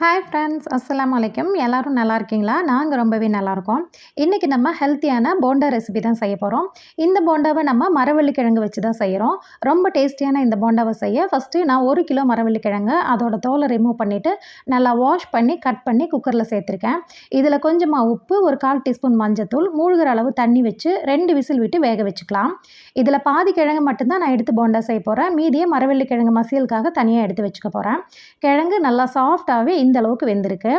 Hi friends, அஸ்ஸலாமு அலைக்கும். எல்லாரும் நல்லா இருக்கீங்களா? நாங்க ரொம்பவே நல்லாயிருக்கோம். இன்றைக்கி நம்ம ஹெல்த்தியான போண்டா ரெசிபி தான் செய்ய போகிறோம். இந்த போண்டாவை நம்ம மரவள்ளிக்கிழங்கு வச்சு தான் செய்கிறோம். ரொம்ப டேஸ்டியான இந்த போண்டாவை செய்ய ஃபஸ்ட்டு நான் 1 கிலோ மரவள்ளிக்கிழங்கு அதோட தோலை ரிமூவ் பண்ணிவிட்டு நல்லா வாஷ் பண்ணி கட் பண்ணி குக்கரில் சேர்த்துருக்கேன். இதில் கொஞ்சமாக உப்பு, ஒரு 1/4 டீஸ்பூன் மஞ்சத்தூள், மூழ்கிற அளவு தண்ணி வச்சு 2 விசில் விட்டு வேக வச்சுக்கலாம். இதில் பாதி கிழங்கு மட்டும்தான் நான் எடுத்து போண்டா செய்ய போகிறேன். மீதியே மரவள்ளிக்கிழங்கு மசியலுக்காக தனியாக எடுத்து வச்சுக்க போகிறேன். கிழங்கு நல்லா சாஃப்டாகவே இந்த அளவுக்கு வெந்திருக்கு.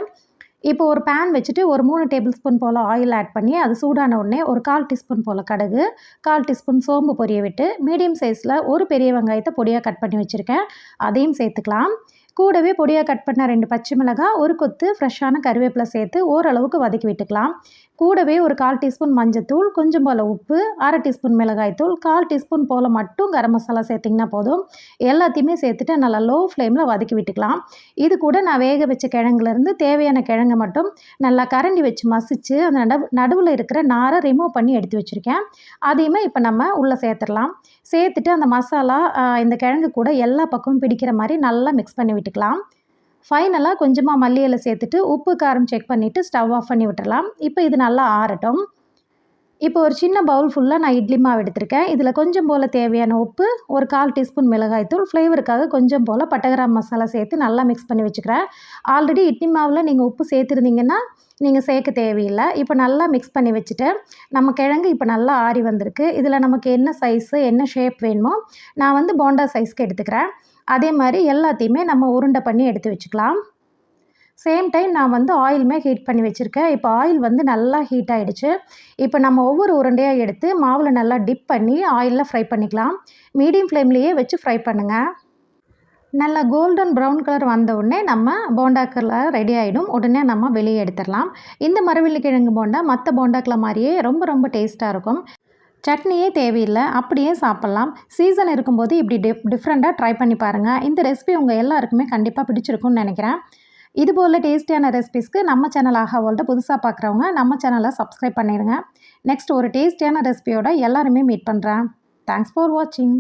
இப்போ ஒரு பேன் வச்சுட்டு ஒரு 3 டேபிள் ஸ்பூன் போல் ஆயில் ஆட் பண்ணி அது சூடான உடனே ஒரு 1/4 டீஸ்பூன் போல் கடுகு, 1/4 டீஸ்பூன் சோம்பு பொரிய விட்டு மீடியம் சைஸில் ஒரு பெரிய வெங்காயத்தை பொடியாக கட் பண்ணி வச்சுருக்கேன். அதையும் சேர்த்துக்கலாம். கூடவே பொடியாக கட் பண்ண 2 பச்சை மிளகாய், ஒரு கொத்து ஃப்ரெஷ்ஷான கருவேப்பிலை சேர்த்து ஓரளவுக்கு வதக்கி விட்டுக்கலாம். கூடவே ஒரு 1/4 டீஸ்பூன் மஞ்சத்தூள், கொஞ்சம் போல் உப்பு, 1/2 டீஸ்பூன் மிளகாய்த்தூள், 1/4 டீஸ்பூன் போல் மட்டும் கரம் மசாலா சேர்த்திங்கன்னா போதும். எல்லாத்தையுமே சேர்த்துட்டு நல்லா லோ ஃப்ளேமில் வதக்கி விட்டுக்கலாம். இது கூட நான் வேக வச்ச கிழங்குலேருந்து தேவையான கிழங்கை மட்டும் நல்லா கரண்டி வச்சு மசித்து அந்த நடுவில் இருக்கிற நாரை ரிமூவ் பண்ணி எடுத்து வச்சுருக்கேன். அதையுமே இப்போ நம்ம உள்ளே சேர்த்துடலாம். சேர்த்துட்டு அந்த மசாலா இந்த கிழங்கு கூட எல்லா பக்கமும் பிடிக்கிற மாதிரி நல்லா மிக்ஸ் பண்ணி விட்டுக்கலாம். ஃபைனலாக கொஞ்சமாக மல்லி இலை சேர்த்துட்டு உப்பு காரம் செக் பண்ணிவிட்டு ஸ்டவ் ஆஃப் பண்ணி விட்டுறலாம். இப்போ இது நல்லா ஆறட்டும். இப்போ ஒரு சின்ன பவுல் ஃபுல்லாக நான் இட்லி மாவு எடுத்திருக்கேன். இதில் கொஞ்சம் போல் தேவையான உப்பு, ஒரு 1/4 டீஸ்பூன் மிளகாய்த்தூள், ஃப்ளேவருக்காக கொஞ்சம் போல் பட்டகிராம் மசாலா சேர்த்து நல்லா மிக்ஸ் பண்ணி வச்சுக்கிறேன். ஆல்ரெடி இட்லி மாவில் நீங்கள் உப்பு சேர்த்துருந்தீங்கன்னா நீங்கள் சேர்க்க தேவையில்லை. இப்போ நல்லா மிக்ஸ் பண்ணி வச்சுட்டு நம்ம கிழங்கு இப்போ நல்லா ஆறி வந்திருக்கு. இதில் நமக்கு என்ன சைஸு என்ன ஷேப் வேணுமோ நான் போண்டா சைஸ்க்கு எடுத்துக்கிறேன். அதே மாதிரி எல்லாத்தையுமே நம்ம உருண்டை பண்ணி எடுத்து வச்சுக்கலாம். சேம் டைம் நான் ஆயிலுமே ஹீட் பண்ணி வச்சுருக்கேன். இப்போ ஆயில் நல்லா ஹீட் ஆகிடுச்சு. இப்போ நம்ம ஒவ்வொரு உருண்டையாக எடுத்து மாவில் நல்லா டிப் பண்ணி ஆயிலில் ஃப்ரை பண்ணிக்கலாம். மீடியம் ஃப்ளேம்லேயே வச்சு ஃப்ரை பண்ணுங்கள். நல்லா கோல்டன் ப்ரௌன் கலர் வந்த உடனே நம்ம போண்டாக்கெல்லாம் ரெடி ஆகிடும். உடனே நம்ம வெளியே எடுத்துடலாம். இந்த மரவள்ளிக்கிழங்கு போண்டா மற்ற போண்டாக்களை மாதிரியே ரொம்ப ரொம்ப டேஸ்ட்டாக இருக்கும். சட்னியே தேவையில்லை, அப்படியே சாப்பிட்லாம். சீசன் இருக்கும்போது இப்படி டிஃப்ரெண்ட்டாக ட்ரை பண்ணி பாருங்கள். இந்த ரெசிபி உங்கள் எல்லாருக்குமே கண்டிப்பாக பிடிச்சிருக்கும்னு நினைக்கிறேன். இதுபோல் டேஸ்டியான ரெசிபிஸ்க்கு நம்ம சேனல் ஆஹா வேர்ல்டை புதுசாக பார்க்குறவங்க நம்ம சேனலை சப்ஸ்கிரைப் பண்ணிடுங்க. நெக்ஸ்ட் ஒரு டேஸ்டியான ரெசிபியோட எல்லாருமே மீட் பண்ணுறேன். தேங்க்ஸ் ஃபார் வாட்சிங்.